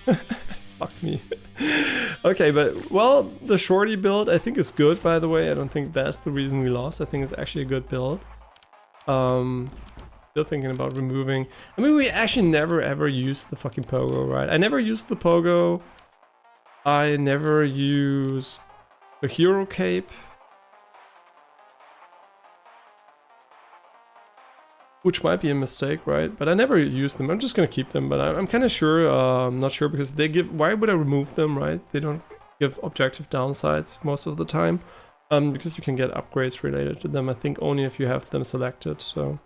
Fuck me. Okay, but well, the shorty build I think is good, by the way. I don't think that's the reason we lost. I think it's actually a good build. Still thinking about removing. I mean, we actually never ever used the fucking pogo, right? I never used the pogo. I never used the hero cape. Which might be a mistake, right? But I never use them. I'm just gonna keep them, but I'm kind of sure, not sure because they give, why would I remove them, right? They don't give objective downsides most of the time. Because you can get upgrades related to them, I think only if you have them selected, so.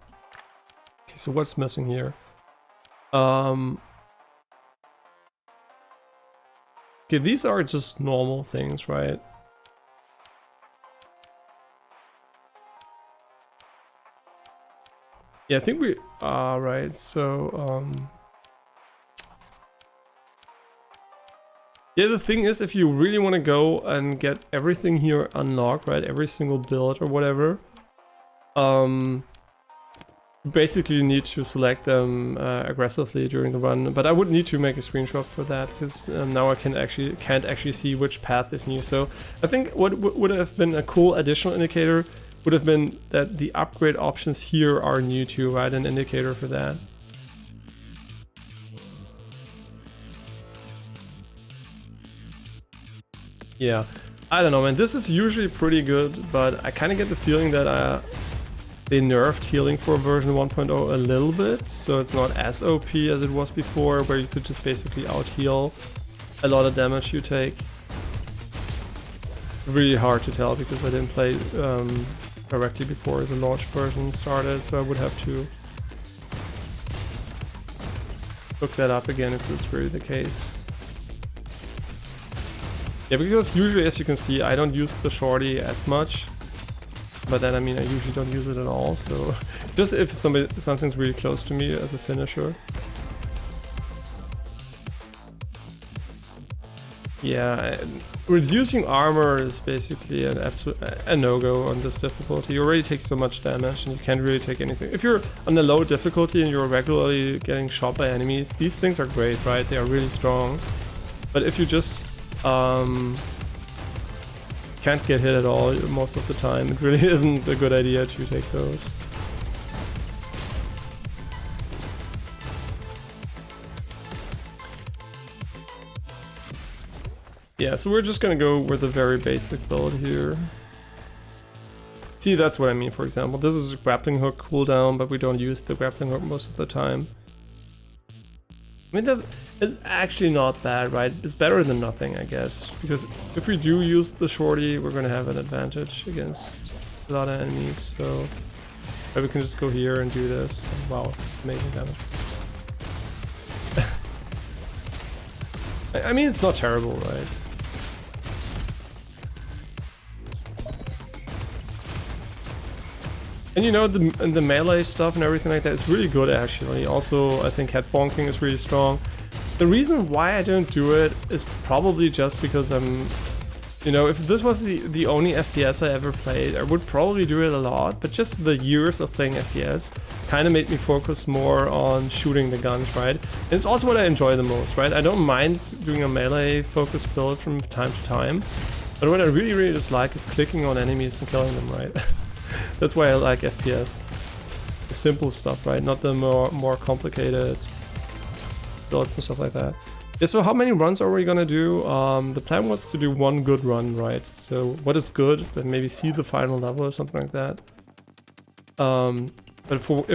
Okay, so what's missing here? Okay, these are just normal things, right? Yeah, I think we are right. So, yeah, the thing is, if you really want to go and get everything here unlocked, right, every single build or whatever, basically you need to select them aggressively during the run. But I would need to make a screenshot for that because now I can't actually see which path is new. So I think what would have been a cool additional indicator would have been that the upgrade options here are new too, right? An indicator for that. Yeah, I don't know, man. This is usually pretty good, but I kind of get the feeling that they nerfed healing for version 1.0 a little bit, so it's not as OP as it was before, where you could just basically out-heal a lot of damage you take. Really hard to tell because I didn't play directly before the launch version started, so I would have to look that up again if it's really the case. Yeah, because usually, as you can see, I don't use the shorty as much, but then I mean I usually don't use it at all, so just if something's really close to me as a finisher. Yeah, reducing armor is basically an absolute no-go on this difficulty. You already take so much damage and you can't really take anything. If you're on a low difficulty and you're regularly getting shot by enemies, these things are great, right? They are really strong. But if you just can't get hit at all most of the time, it really isn't a good idea to take those. Yeah, so we're just gonna go with a very basic build here. See, that's what I mean, for example. This is a grappling hook cooldown, but we don't use the grappling hook most of the time. I mean, it's actually not bad, right? It's better than nothing, I guess. Because if we do use the shorty, we're gonna have an advantage against a lot of enemies, so we can just go here and do this. Wow, amazing damage. I mean, it's not terrible, right? And you know, the melee stuff and everything like that is really good, actually. Also, I think head bonking is really strong. The reason why I don't do it is probably just because you know, if this was the only FPS I ever played, I would probably do it a lot, but just the years of playing FPS kind of made me focus more on shooting the guns, right? And it's also what I enjoy the most, right? I don't mind doing a melee focused build from time to time, but what I really, really dislike is clicking on enemies and killing them, right? That's why I like FPS. The simple stuff, right? Not the more complicated builds and stuff like that. Yeah, so how many runs are we gonna do? The plan was to do one good run, right? So what is good? But maybe see the final level or something like that. But for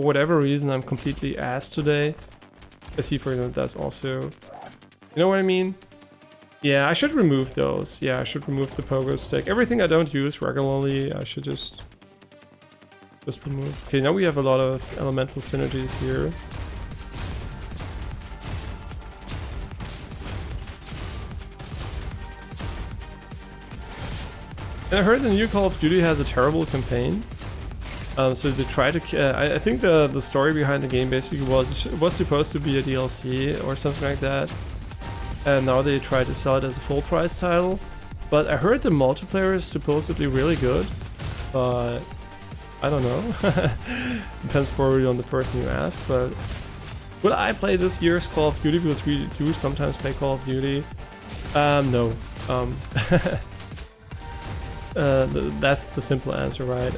whatever reason I'm completely ass today. I see, for example, that's also, you know what I mean? Yeah, I should remove those. Yeah, I should remove the pogo stick. Everything I don't use regularly, I should just remove. Okay, now we have a lot of elemental synergies here. And I heard the new Call of Duty has a terrible campaign. So they try to. I think the story behind the game basically was it was supposed to be a DLC or something like that, and now they try to sell it as a full price title. But I heard the multiplayer is supposedly really good, but I don't know. Depends probably on the person you ask, but Will I play this year's Call of Duty? Because we do sometimes play Call of Duty. No. That's the simple answer, right?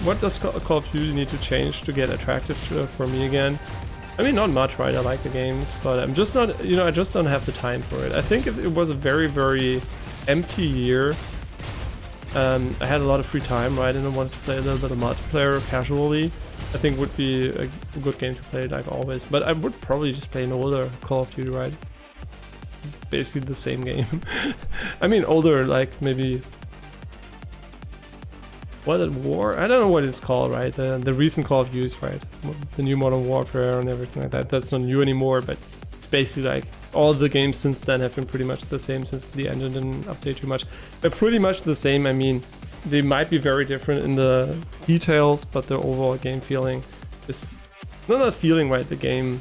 What does Call of Duty need to change to get attractive for me again? I mean, not much, right? I like the games, but I'm just not, you know, I just don't have the time for it. I think if it was a very, very empty year, I had a lot of free time, right? And I wanted to play a little bit of multiplayer casually. I think would be a good game to play, like always. But I would probably just play an older Call of Duty, right? It's basically the same game. I mean, older, like maybe... Modern War? I don't know what it's called, right? The recent Call of Duty, right? The new Modern Warfare and everything like that. That's not new anymore, but it's basically like all the games since then have been pretty much the same since the engine didn't update too much. They're pretty much the same. I mean, they might be very different in the details, but the overall game feeling is not a feeling, right? The game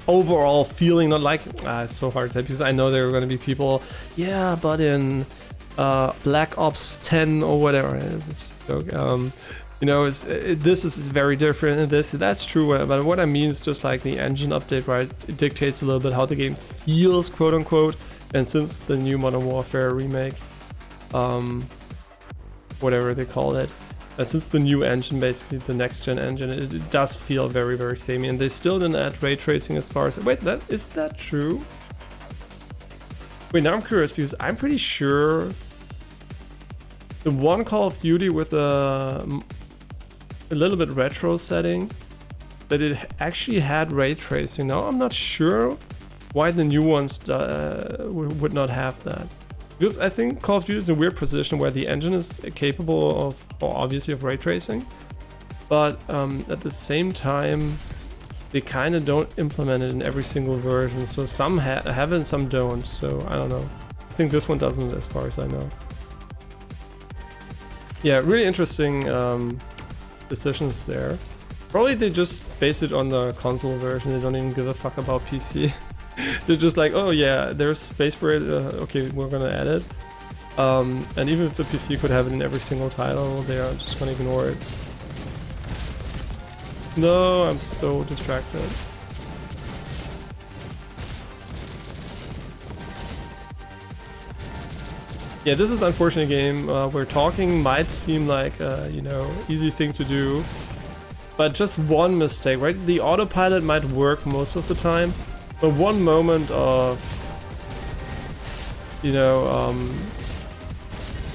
overall feeling, not like it's so hard to say because I know there are going to be people, yeah, but in Black Ops 10 or whatever. You know, this is very different. That's true. But what I mean is just like the engine update, right? It dictates a little bit how the game feels, quote unquote. And since the new Modern Warfare remake, whatever they call it, since the new engine, basically the next gen engine, it does feel very, very samey. And they still didn't add ray tracing as far as. Wait, is that true? Wait, now I'm curious because I'm pretty sure the one Call of Duty with a little bit retro setting, that it actually had ray tracing. Now I'm not sure why the new ones would not have that. Because I think Call of Duty is in a weird position where the engine is capable of, well, obviously of ray tracing, but at the same time, they kind of don't implement it in every single version. So some have it and some don't. So I don't know. I think this one doesn't, as far as I know. Yeah, really interesting decisions there. Probably they just base it on the console version. They don't even give a fuck about PC. They're just like, oh yeah, there's space for it. Okay, we're gonna add it. And even if the PC could have it in every single title, they are just gonna ignore it. No, I'm so distracted. Yeah, this is unfortunate game. Where talking might seem like you know, easy thing to do, but just one mistake, right? The autopilot might work most of the time, but one moment of, you know,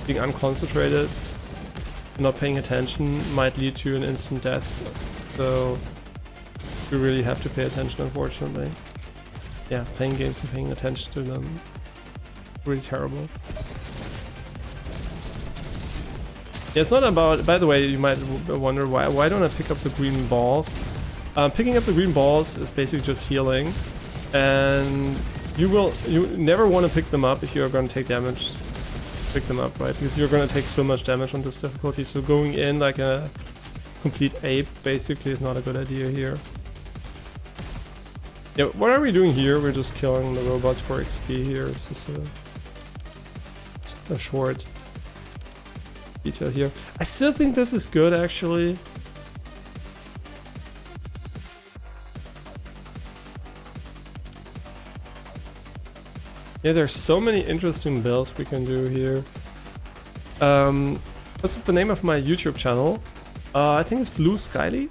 being unconcentrated, not paying attention might lead to an instant death. So we really have to pay attention, unfortunately. Yeah, playing games and paying attention to them, really terrible. Yeah, it's not about, by the way, you might wonder why don't I pick up the green balls? Picking up the green balls is basically just healing, and you never want to pick them up if you're going to take damage. Pick them up, right? Because you're going to take so much damage on this difficulty, so going in like a complete ape basically is not a good idea here. Yeah, what are we doing here? We're just killing the robots for XP here. It's just a short detail here. I still think this is good, actually. Yeah, there's so many interesting builds we can do here. What's the name of my YouTube channel? I think it's Blue Skyleaf.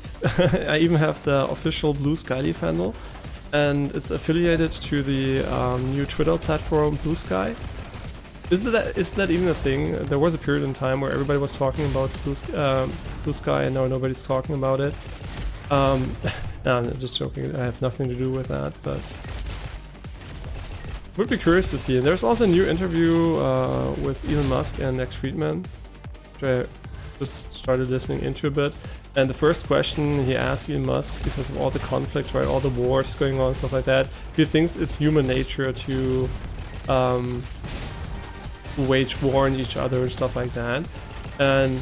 I even have the official Blue Skyleaf handle, and it's affiliated to the new Twitter platform Blue Sky. Is that even a thing? There was a period in time where everybody was talking about Blue Sky, and now nobody's talking about it. No, I'm just joking. I have nothing to do with that, but would be curious to see. There's also a new interview with Elon Musk and Lex Friedman, which I just started listening into a bit. And the first question he asked Elon Musk, because of all the conflict, right, all the wars going on, stuff like that, if he thinks it's human nature to wage war on each other and stuff like that. And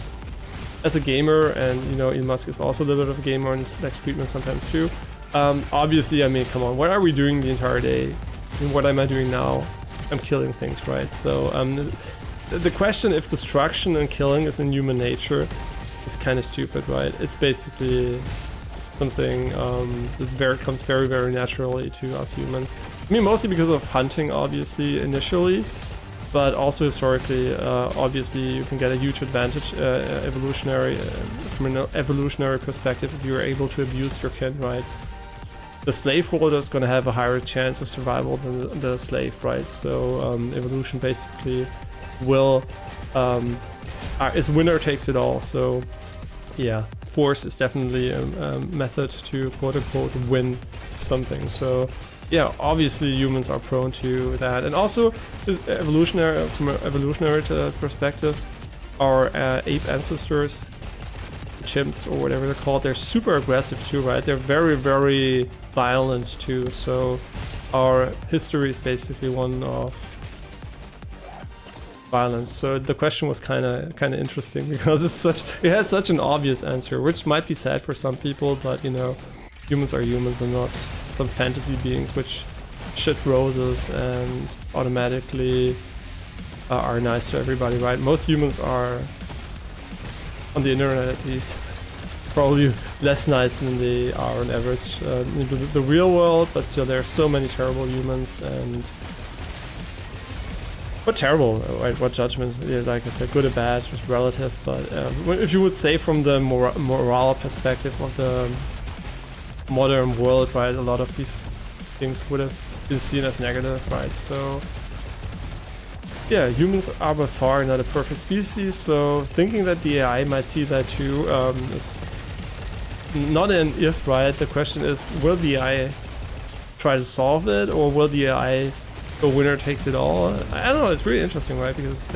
as a gamer, and you know, Elon Musk is also a little bit of a gamer, and Lex Friedman sometimes too. Obviously, I mean, come on, what are we doing the entire day? And what am I doing now? I'm killing things, right? So the question if destruction and killing is in human nature is kind of stupid, right? It's basically something comes very, very naturally to us humans. I mean, mostly because of hunting, obviously, initially, but also historically, obviously, you can get a huge advantage from an evolutionary perspective if you're able to abuse your kin, right? The slaveholder is going to have a higher chance of survival than the slave, right? So evolution basically will is winner takes it all. So yeah, force is definitely a method to quote-unquote win something. So yeah, obviously humans are prone to that. And also, from an evolutionary perspective, our ape ancestors, chimps or whatever they're called, they're super aggressive too, right? They're very, very violent too. So our history is basically one of violence. So the question was kind of interesting because it has such an obvious answer, which might be sad for some people, but you know, humans are humans and not some fantasy beings which shit roses and automatically are nice to everybody, right? Most humans are, on the internet at least, probably less nice than they are on average in the real world, but still there are so many terrible humans. And what terrible, right? What judgment, yeah, like I said, good or bad is relative, but if you would say from the moral perspective of the modern world, right, a lot of these things would have been seen as negative, right? So yeah, humans are by far not a perfect species, so thinking that the AI might see that too is not an if, right? The question is, will the AI try to solve it, or will the AI go winner takes it all? I don't know, it's really interesting, right? Because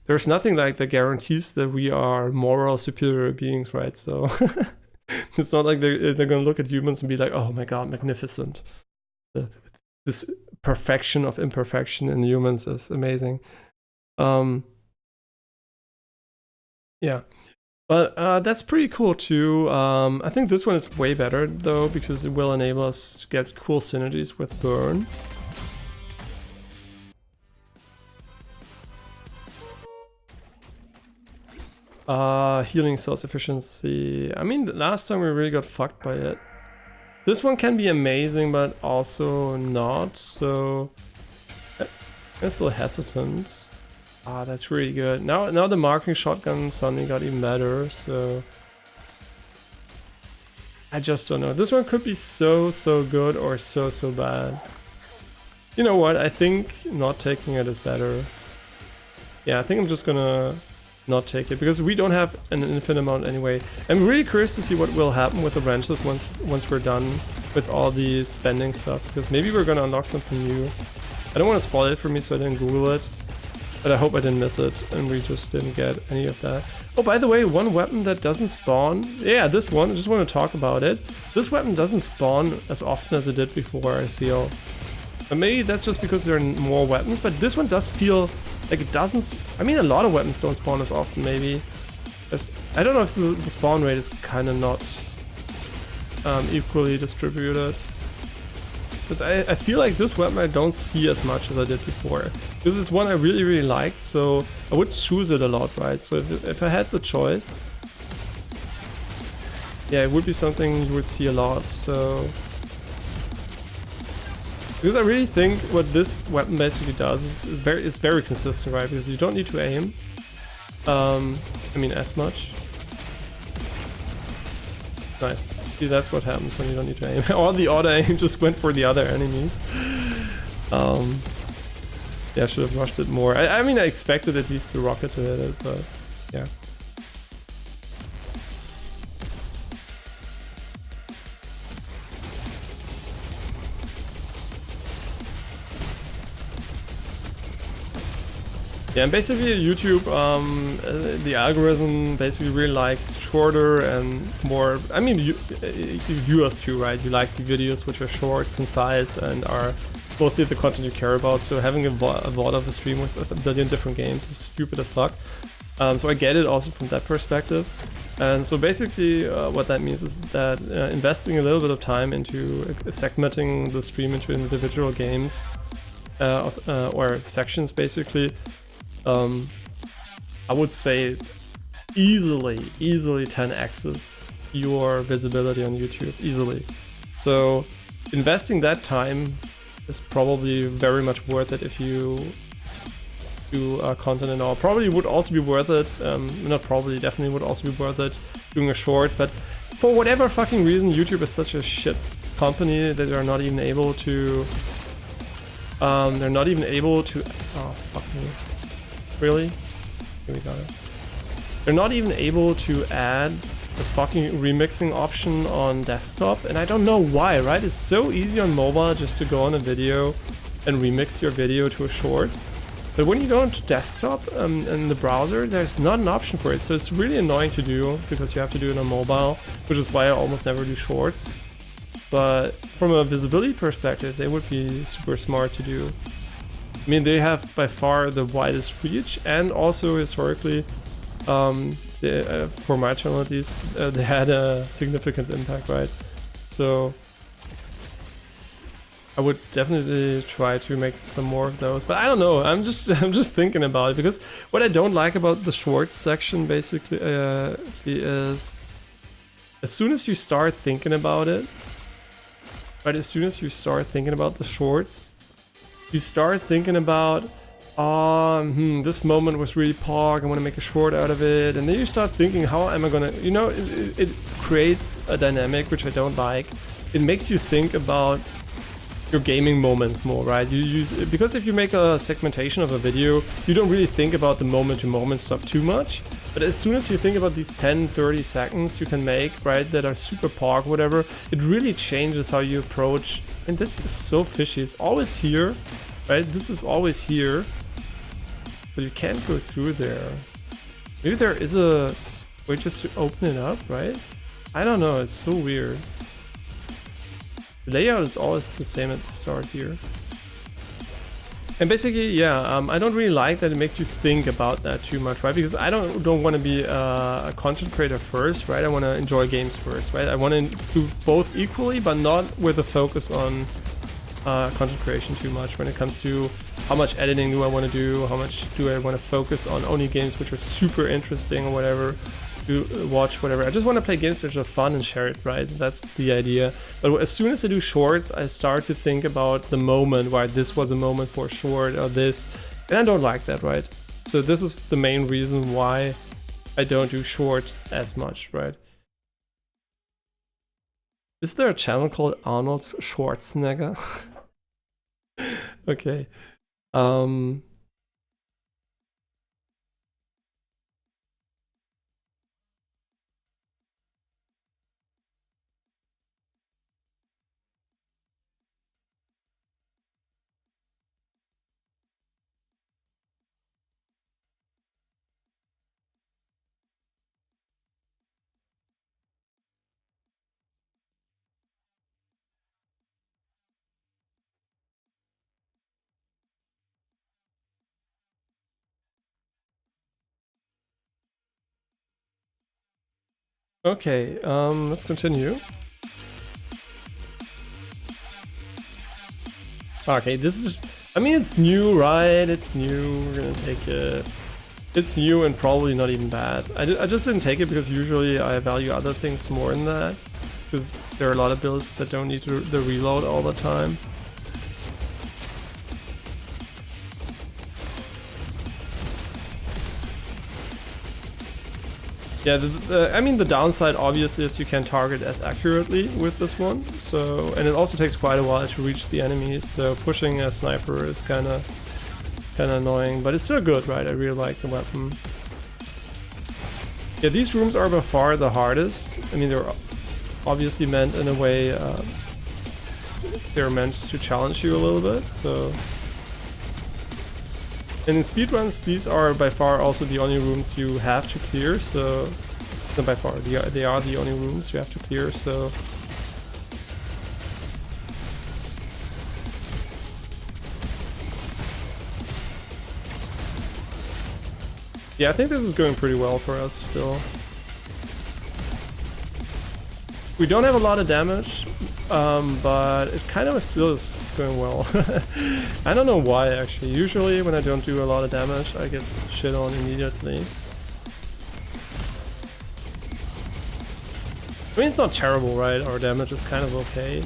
there's nothing like that guarantees that we are moral superior beings, right? So it's not like they're gonna look at humans and be like, oh my god, magnificent. This perfection of imperfection in humans is amazing. Yeah. But that's pretty cool too. I think this one is way better though, because it will enable us to get cool synergies with Burn. Healing self-sufficiency. I mean, the last time we really got fucked by it. This one can be amazing, but also not, so I'm still hesitant. Ah, that's really good. Now the marking shotgun suddenly got even better, so I just don't know. This one could be so good or so bad. You know what? I think not taking it is better. Yeah, I think I'm just gonna not take it because we don't have an infinite amount anyway. I'm really curious to see what will happen with the wrenches once we're done with all the spending stuff, because maybe we're gonna unlock something new. I don't want to spoil it for me, so I didn't Google it. But I hope I didn't miss it and we just didn't get any of that. Oh, by the way, one weapon that doesn't spawn... Yeah, this one, I just want to talk about it. This weapon doesn't spawn as often as it did before, I feel. And maybe that's just because there are more weapons, but this one does feel like it doesn't... I mean, a lot of weapons don't spawn as often, maybe. I don't know if the spawn rate is kind of not equally distributed. Because I feel like this weapon I don't see as much as I did before. This is one I really liked, so I would choose it a lot, right? So if I had the choice, yeah, it would be something you would see a lot, so... Because I really think what this weapon basically does is very consistent, right? Because you don't need to aim. I mean, as much. Nice. See, that's what happens when you don't need to aim. Or the auto aim just went for the other enemies. Yeah, I should have rushed it more. I mean, I expected at least the rocket to hit it, but yeah. Yeah, and basically YouTube, the algorithm basically really likes shorter and more, I mean, viewers too, right? You like the videos which are short, concise, and are mostly the content you care about. So having a VOD of a stream with a billion different games is stupid as fuck. So I get it also from that perspective. And so basically what that means is that investing a little bit of time into segmenting the stream into individual games or sections basically, I would say easily 10x's your visibility on YouTube easily. So investing that time is probably very much worth it if you do content and all. Probably would also be worth it, not probably, definitely would also be worth it doing a short, but for whatever fucking reason YouTube is such a shit company that they're not even able to oh fuck me, really? Here we got it. They're not even able to add the fucking remixing option on desktop, and I don't know why, right? It's so easy on mobile just to go on a video and remix your video to a short. But when you go into desktop in the browser, there's not an option for it. So it's really annoying to do because you have to do it on mobile, which is why I almost never do shorts. But from a visibility perspective, they would be super smart to do. I mean, they have by far the widest reach, and also historically, for my channel at least, they had a significant impact, right? So I would definitely try to make some more of those, but I don't know. I'm just thinking about it, because what I don't like about the shorts section basically is as soon as you start thinking about it, right? As soon as you start thinking about the shorts, you start thinking about, this moment was really pog, I want to make a short out of it, and then you start thinking, how am I gonna, you know, it creates a dynamic which I don't like. It makes you think about your gaming moments more, right? Because if you make a segmentation of a video, you don't really think about the moment-to-moment stuff too much. But as soon as you think about these 10-30 seconds you can make, right, that are super pog, whatever, it really changes how you approach. And this is so fishy. It's always here, right? This is always here, but you can't go through there. Maybe there is a way just to open it up, right? I don't know. It's so weird. The layout is always the same at the start here. And basically, yeah, I don't really like that it makes you think about that too much, right? Because I don't want to be a content creator first, right? I want to enjoy games first, right? I want to do both equally, but not with a focus on content creation too much when it comes to how much editing do I want to do, how much do I want to focus on only games which are super interesting or whatever. Watch whatever. I just want to play games which are fun and share it, right? That's the idea. But as soon as I do shorts, I start to think about the moment, why this was a moment for a short or this, and I don't like that, right? So this is the main reason why I don't do shorts as much, right? Is there a channel called Arnold Schwarzenegger? Okay. Okay, let's continue. Okay, this is, I mean, it's new, right? It's new, we're gonna take it. It's new and probably not even bad. I just didn't take it because usually I value other things more than that. Because there are a lot of builds that don't need the reload all the time. Yeah, I mean, the downside obviously is you can't target as accurately with this one. So, and it also takes quite a while to reach the enemies. So pushing a sniper is kind of annoying, but it's still good, right? I really like the weapon. Yeah, these rooms are by far the hardest. I mean, they're obviously meant in a way, they're meant to challenge you a little bit. So. And in speedruns, these are by far also the only rooms you have to clear, so... Not by far, they are the only rooms you have to clear, so... Yeah, I think this is going pretty well for us still. We don't have a lot of damage, but it kind of still is going well. I don't know why actually. Usually when I don't do a lot of damage, I get shit on immediately. I mean, it's not terrible, right? Our damage is kind of okay.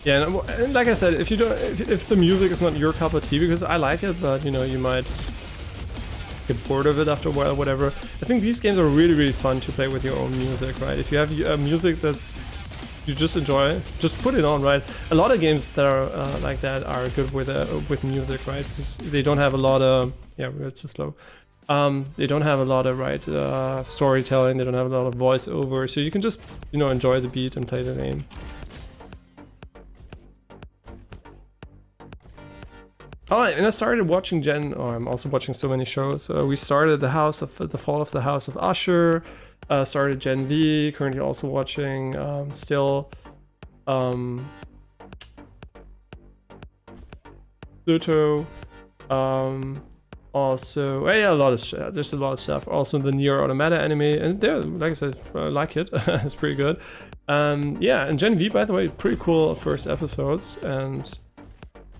Yeah, and like I said, if you don't, if the music is not your cup of tea, because I like it, but you know, you might get bored of it after a while, whatever. I think these games are really, really fun to play with your own music, right? If you have music that's you just enjoy, just put it on, right? A lot of games that are like that are good with music, right? Because they don't have a lot of it's too slow. They don't have a lot of storytelling. They don't have a lot of voiceover, so you can just enjoy the beat and play the game. Oh, and I started watching I'm also watching so many shows. We started the Fall of the House of Usher. Started Gen V. Currently also watching still Pluto. Also, yeah, there's a lot of stuff. Also the Nier Automata anime, and there, like I said, I like it. It's pretty good. Yeah, and Gen V, by the way, pretty cool first episodes, and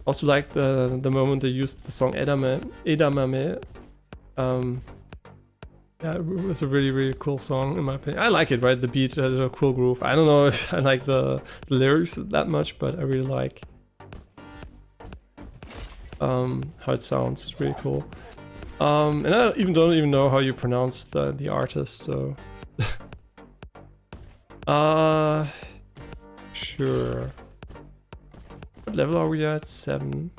also like the moment they used the song Edamame. Yeah, it was a really, really cool song in my opinion. I like it, right? The beat has a cool groove. I don't know if I like the lyrics that much, but I really like how it sounds. It's really cool. And I don't even know how you pronounce the artist, so sure. What level are we at? 7.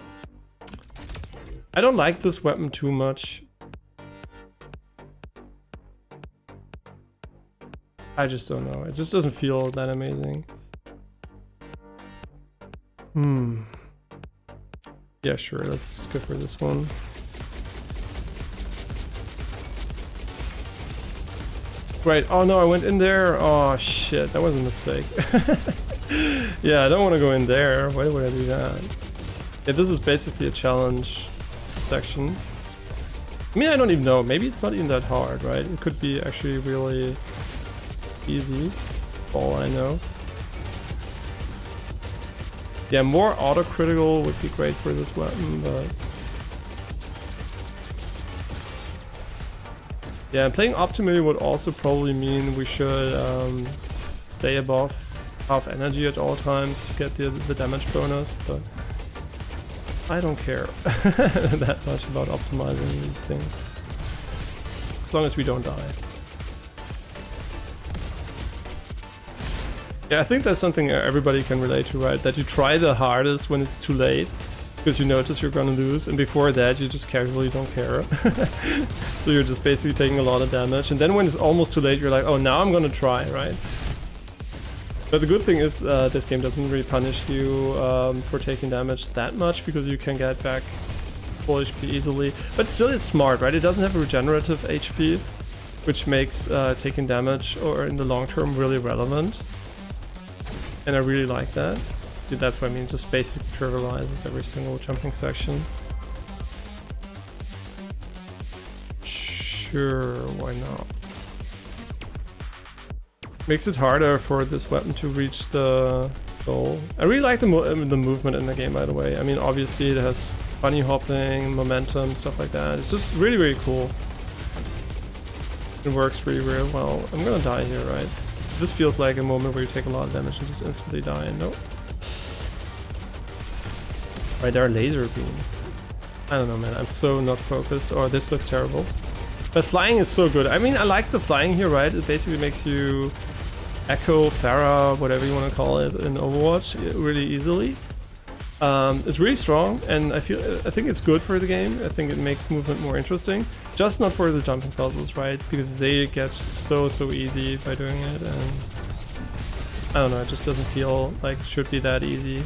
I don't like this weapon too much. I just don't know. It just doesn't feel that amazing. Yeah, sure. Let's just go for this one. Right. Oh no, I went in there. Oh shit, that was a mistake. Yeah, I don't want to go in there. Why would I do that? Yeah, this is basically a challenge section. I mean, I don't even know. Maybe it's not even that hard, right? It could be actually really easy, all I know. Yeah, more autocritical would be great for this weapon, but yeah, playing optimally would also probably mean we should stay above half energy at all times to get the damage bonus, but I don't care that much about optimizing these things, as long as we don't die. Yeah, I think that's something everybody can relate to, right? That you try the hardest when it's too late, because you notice you're gonna lose, and before that you just casually don't care. So you're just basically taking a lot of damage, and then when it's almost too late, you're like, oh, now I'm gonna try, right? But the good thing is this game doesn't really punish you for taking damage that much, because you can get back full HP easily. But still, it's smart, right? It doesn't have regenerative HP, which makes taking damage or in the long term really relevant. And I really like that. Dude, that's what I mean, it just basically trivializes every single jumping section. Sure, why not? Makes it harder for this weapon to reach the goal. I really like the movement in the game, by the way. I mean, obviously it has bunny hopping, momentum, stuff like that. It's just really, really cool. It works really, really well. I'm gonna die here, right? This feels like a moment where you take a lot of damage and just instantly die. Nope. Right, there are laser beams. I don't know, man. I'm so not focused. Oh, this looks terrible. But flying is so good. I mean, I like the flying here, right? It basically makes you echo, Pharah, whatever you want to call it, in Overwatch really easily. It's really strong, and I think it's good for the game. I think it makes movement more interesting. Just not for the jumping puzzles, right? Because they get so easy by doing it, and I don't know, it just doesn't feel like it should be that easy.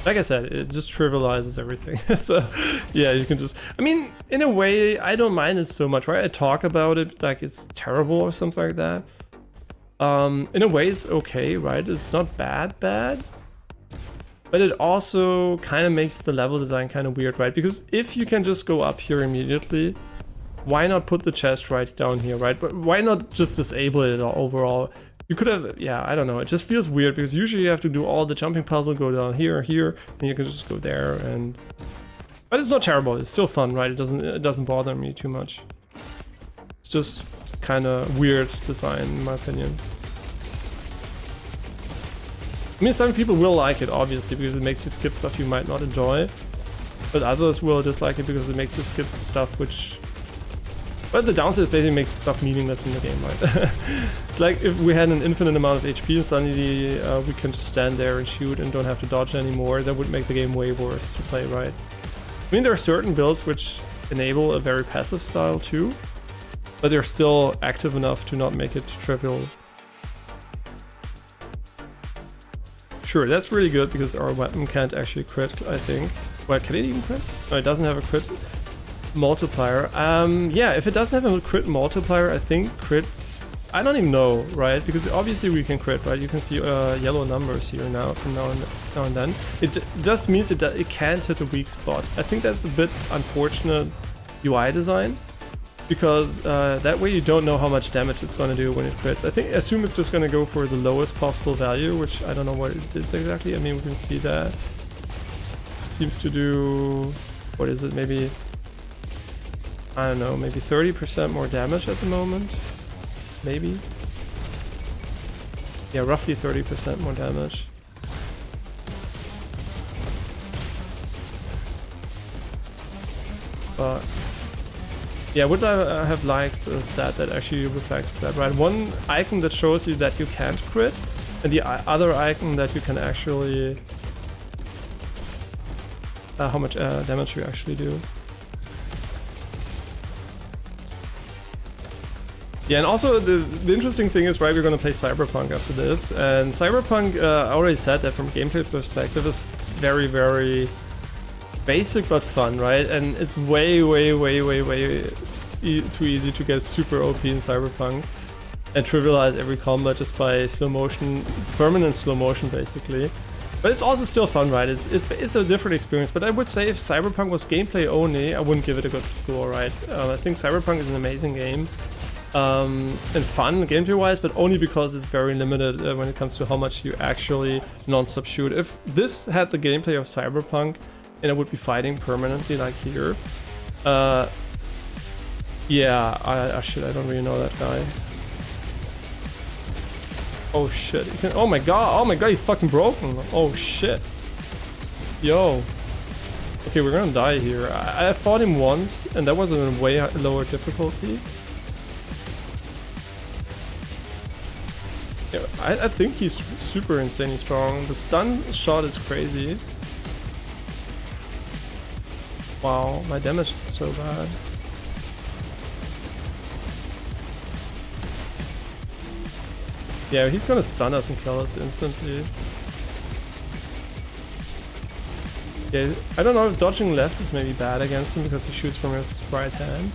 Like I said, it just trivializes everything. So yeah, you can just, I mean, in a way, I don't mind it so much, right? I talk about it like it's terrible or something like that. In a way, it's okay, right? It's not bad, but it also kind of makes the level design kind of weird, right? Because if you can just go up here immediately, why not put the chest right down here, right? But why not just disable it overall? You could have, yeah, I don't know. It just feels weird because usually you have to do all the jumping puzzle, go down here, here, and you can just go there. And but it's not terrible. It's still fun, right? It doesn't bother me too much. It's just kind of weird design, in my opinion. I mean, some people will like it, obviously, because it makes you skip stuff you might not enjoy. But others will dislike it because it makes you skip stuff which... But the downside is basically makes stuff meaningless in the game, right? It's like if we had an infinite amount of HP and suddenly we can just stand there and shoot and don't have to dodge anymore. That would make the game way worse to play, right? I mean, there are certain builds which enable a very passive style too, but they're still active enough to not make it trivial. Sure, that's really good because our weapon can't actually crit, I think. Well, can it even crit? No, it doesn't have a crit multiplier. Yeah, if it doesn't have a crit multiplier, I think crit... I don't even know, right? Because obviously we can crit, right? You can see yellow numbers here now, from now and then. It just means it can't hit a weak spot. I think that's a bit unfortunate UI design, because that way you don't know how much damage it's going to do when it crits. Assume it's just going to go for the lowest possible value, which I don't know what it is exactly. I mean, we can see that it seems to do, what is it, maybe, I don't know, maybe 30% more damage at the moment, maybe. Yeah, roughly 30% more damage. But yeah, would I have liked a stat that actually reflects that, right? One icon that shows you that you can't crit, and the other icon that you can actually... how much damage you actually do. Yeah, and also the interesting thing is, right, we're gonna play Cyberpunk after this, and Cyberpunk, I already said that from a gameplay perspective, is very, very basic but fun, right? And it's way too easy to get super OP in Cyberpunk and trivialize every combat just by slow motion, permanent slow motion basically. But it's also still fun, right? It's a different experience. But I would say if Cyberpunk was gameplay only, I wouldn't give it a good score, right? I think Cyberpunk is an amazing game and fun gameplay wise, but only because it's very limited when it comes to how much you actually non-stop shoot. If this had the gameplay of Cyberpunk, and I would be fighting permanently like here. Yeah, shit, I don't really know that guy. Oh shit, oh my god, he's fucking broken. Oh shit. Yo. Okay, we're gonna die here. I fought him once, and that was a way lower difficulty. Yeah, I think he's super insanely strong. The stun shot is crazy. Wow, my damage is so bad. Yeah, he's gonna stun us and kill us instantly. Yeah, I don't know if dodging left is maybe bad against him because he shoots from his right hand.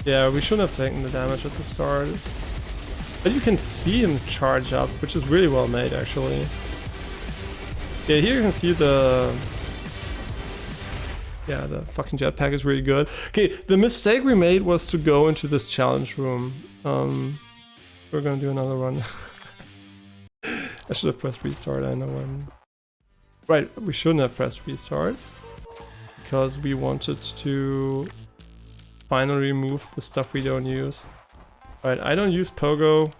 Yeah, we shouldn't have taken the damage at the start. But you can see him charge up, which is really well made actually. Yeah, here you can see the... Yeah, the fucking jetpack is really good. Okay, the mistake we made was to go into this challenge room. We're gonna do another run. I should have pressed restart, I know. Right, we shouldn't have pressed restart. Because we wanted to finally remove the stuff we don't use. Right, I don't use Pogo.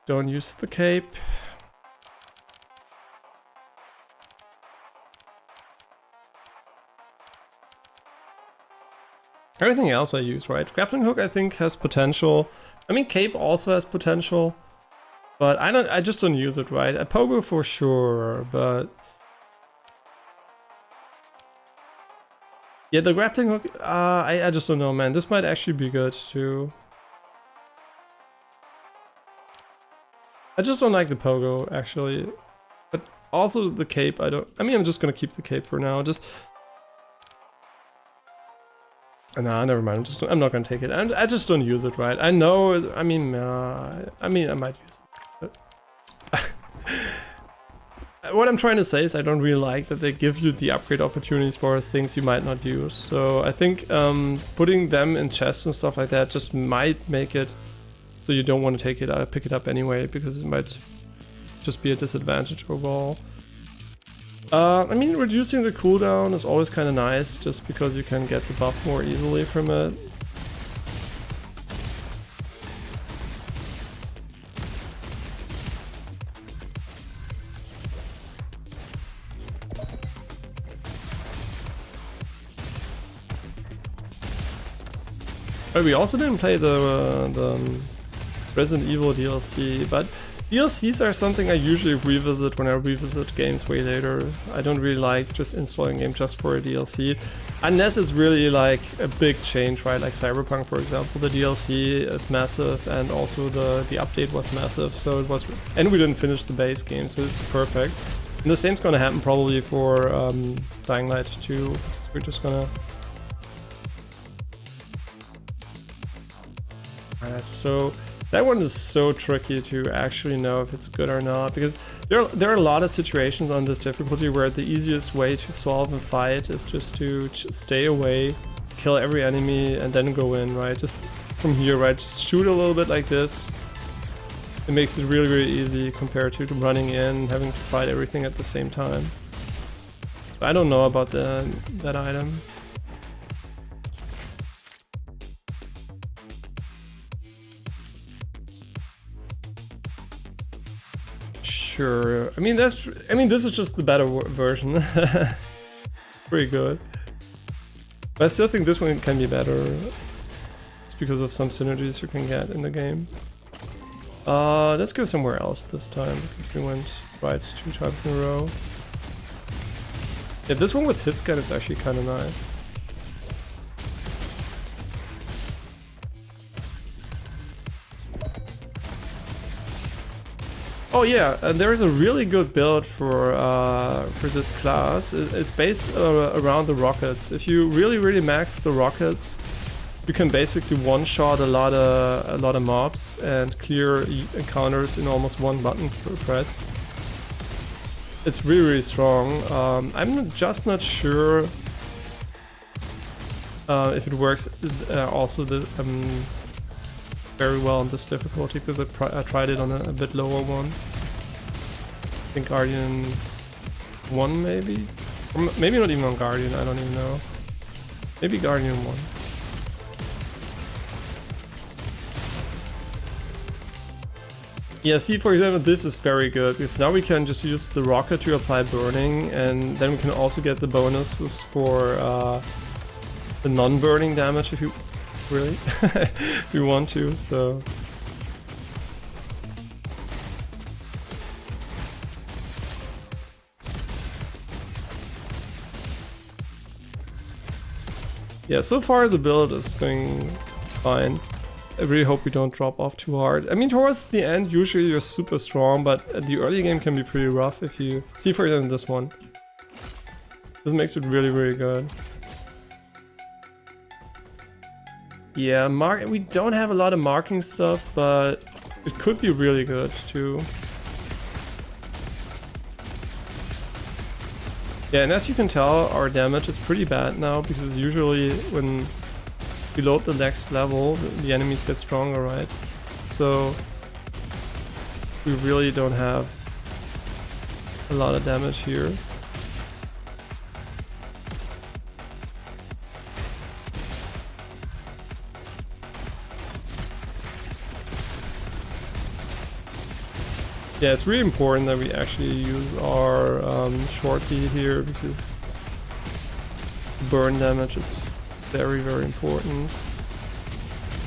Don't use the cape. Everything else I use, right? Grappling hook I think has potential. I mean, cape also has potential, but I just don't use it, right? A Pogo for sure, but yeah, the grappling hook, I just don't know, man. This might actually be good too. I just don't like the Pogo actually, but also the cape. I mean, I'm just gonna keep the cape for now. Nah, never mind. I'm not gonna take it. I just don't use it, right? I know. I mean, I might use it. But what I'm trying to say is I don't really like that they give you the upgrade opportunities for things you might not use. So I think putting them in chests and stuff like that just might make it so you don't want to pick it up anyway, because it might just be a disadvantage overall. I mean, reducing the cooldown is always kind of nice, just because you can get the buff more easily from it. But we also didn't play the Resident Evil DLC, but DLCs are something I usually revisit when I revisit games way later. I don't really like just installing a game just for a DLC, unless it's really like a big change, right? Like Cyberpunk, for example, the DLC is massive, and also the update was massive, so it was, and we didn't finish the base game, so it's perfect. And the same's gonna happen probably for Dying Light 2. We're just gonna... so that one is so tricky to actually know if it's good or not, because there are a lot of situations on this difficulty where the easiest way to solve a fight is just to stay away, kill every enemy, and then go in, right? Just from here, right? Just shoot a little bit like this. It makes it really, really easy compared to running in and having to fight everything at the same time. I don't know about that item. Sure. I mean, this is just the better version. Pretty good. But I still think this one can be better. It's because of some synergies you can get in the game. Let's go somewhere else this time, because we went right 2 times in a row. Yeah, this one with hit scan is actually kind of nice. Oh yeah, and there is a really good build for this class. It's based around the rockets. If you really max the rockets, you can basically one-shot a lot of mobs and clear encounters in almost one button press. It's really strong. I'm just not sure if it works also very well on this difficulty, because I tried it on a bit lower one. I think Guardian 1 maybe? Or maybe not even on Guardian, I don't even know. Maybe Guardian 1. Yeah, see, for example, this is very good, because now we can just use the rocket to apply burning, and then we can also get the bonuses for the non-burning damage if you really if you want to, so yeah, so far the build is going fine. I really hope we don't drop off too hard. I mean, towards the end usually you're super strong, but the early game can be pretty rough if you see, for example, this one. This makes it really good. Yeah, we don't have a lot of marking stuff, but it could be really good too. Yeah, and as you can tell, our damage is pretty bad now, because usually when we load the next level, the enemies get stronger, right? So we really don't have a lot of damage here. Yeah, it's really important that we actually use our short beat here, because burn damage is very important.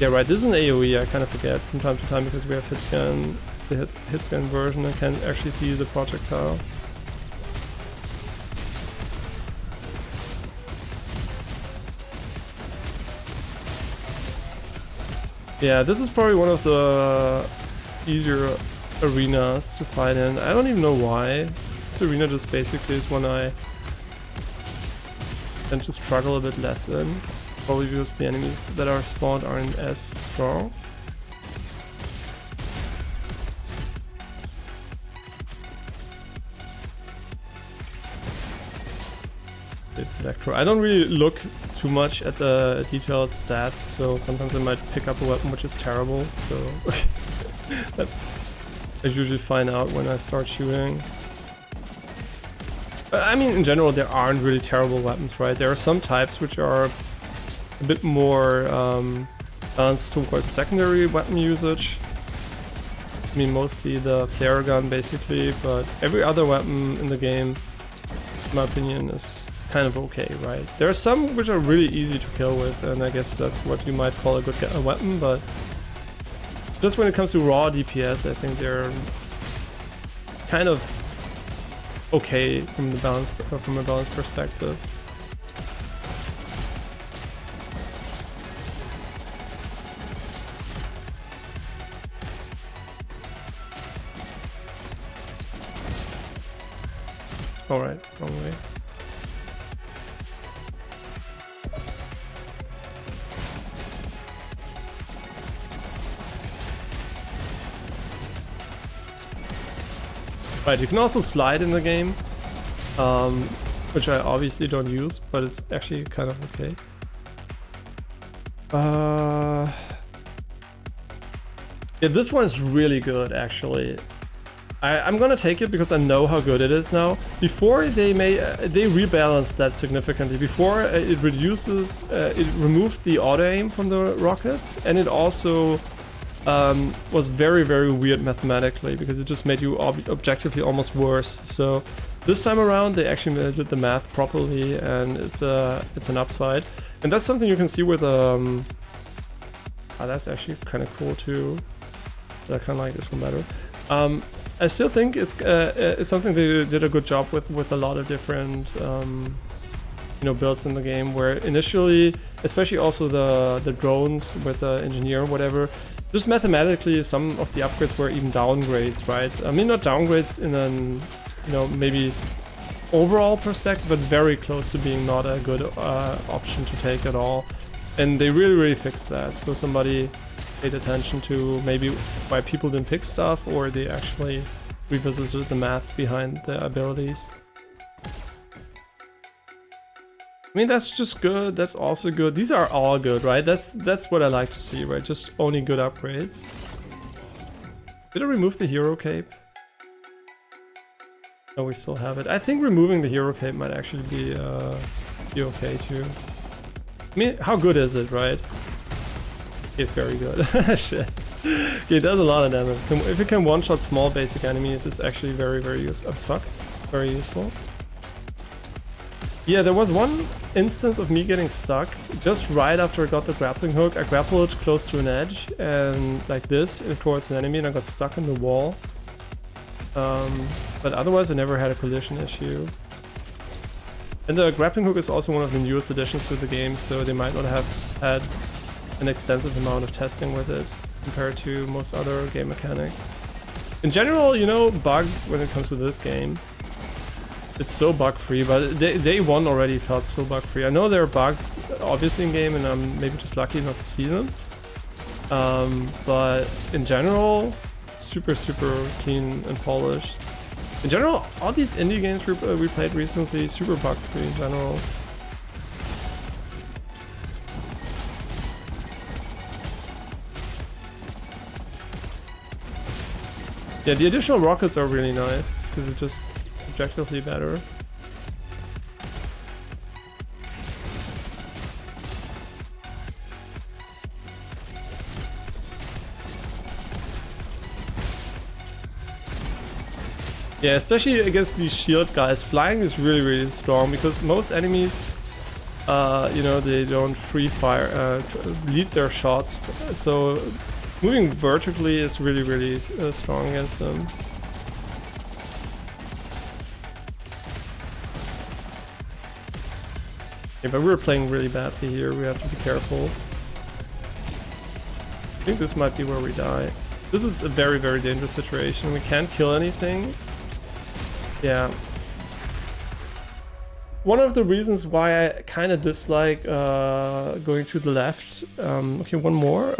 Yeah, right, this is an AoE, I kind of forget from time to time, because we have hit scan, the hit scan version. I can't actually see the projectile. Yeah, this is probably one of the easier arenas to fight in. I don't even know why. This arena just basically is one I tend to struggle a bit less in. Probably because the enemies that are spawned aren't as strong. This Vector. I don't really look too much at the detailed stats, so sometimes I might pick up a weapon which is terrible, so that I usually find out when I start shooting. But I mean, in general, there aren't really terrible weapons, right? There are some types which are a bit more balanced towards secondary weapon usage. I mean, mostly the flare gun, basically, but every other weapon in the game, in my opinion, is kind of okay, right? There are some which are really easy to kill with, and I guess that's what you might call a good weapon, but just when it comes to raw DPS, I think they're kind of okay from the balance, from a balance perspective. All right, wrong way. Right, you can also slide in the game, which I obviously don't use, but it's actually kind of okay. Yeah, this one is really good, actually. I'm gonna take it because I know how good it is now. Before they rebalanced that significantly. Before it removed the auto aim from the rockets, and it also was very, very weird mathematically because it just made you objectively almost worse. So this time around they actually did the math properly, and it's an upside. And that's something you can see with that's actually kind of cool too. I kind of like this one better. I still think it's something they did a good job with a lot of different builds in the game, where initially, especially also the drones with the engineer or whatever, just mathematically some of the upgrades were even downgrades, right? I mean, not downgrades in an maybe overall perspective, but very close to being not a good option to take at all. And they really fixed that. So somebody paid attention to maybe why people didn't pick stuff, or they actually revisited the math behind the abilities. I mean, that's just good. That's also good. These are all good, right? That's what I like to see, right? Just only good upgrades. Did I remove the hero cape? No, we still have it. I think removing the hero cape might actually be okay too. I mean, how good is it, right? It's very good. Shit. Yeah, it does a lot of damage. If it can one-shot small basic enemies, it's actually very useful. I'm stuck. Very useful. Yeah, there was one instance of me getting stuck just right after I got the grappling hook. I grappled close to an edge and like this towards an enemy, and I got stuck in the wall. But otherwise I never had a collision issue. And the grappling hook is also one of the newest additions to the game, so they might not have had an extensive amount of testing with it compared to most other game mechanics. In general, bugs when it comes to this game, it's so bug-free, but day one already felt so bug-free. I know there are bugs obviously in game, and I'm maybe just lucky not to see them. But in general, super clean and polished. In general, all these indie games we played recently, super bug-free in general. Yeah, the additional rockets are really nice, because it's just objectively better. Yeah, especially against these shield guys, flying is really strong, because most enemies, they don't free-fire, lead their shots, so moving vertically is really strong against them. Yeah, but we're playing really badly here, we have to be careful. I think this might be where we die. This is a very dangerous situation, we can't kill anything. Yeah. One of the reasons why I kind of dislike going to the left, okay, one more.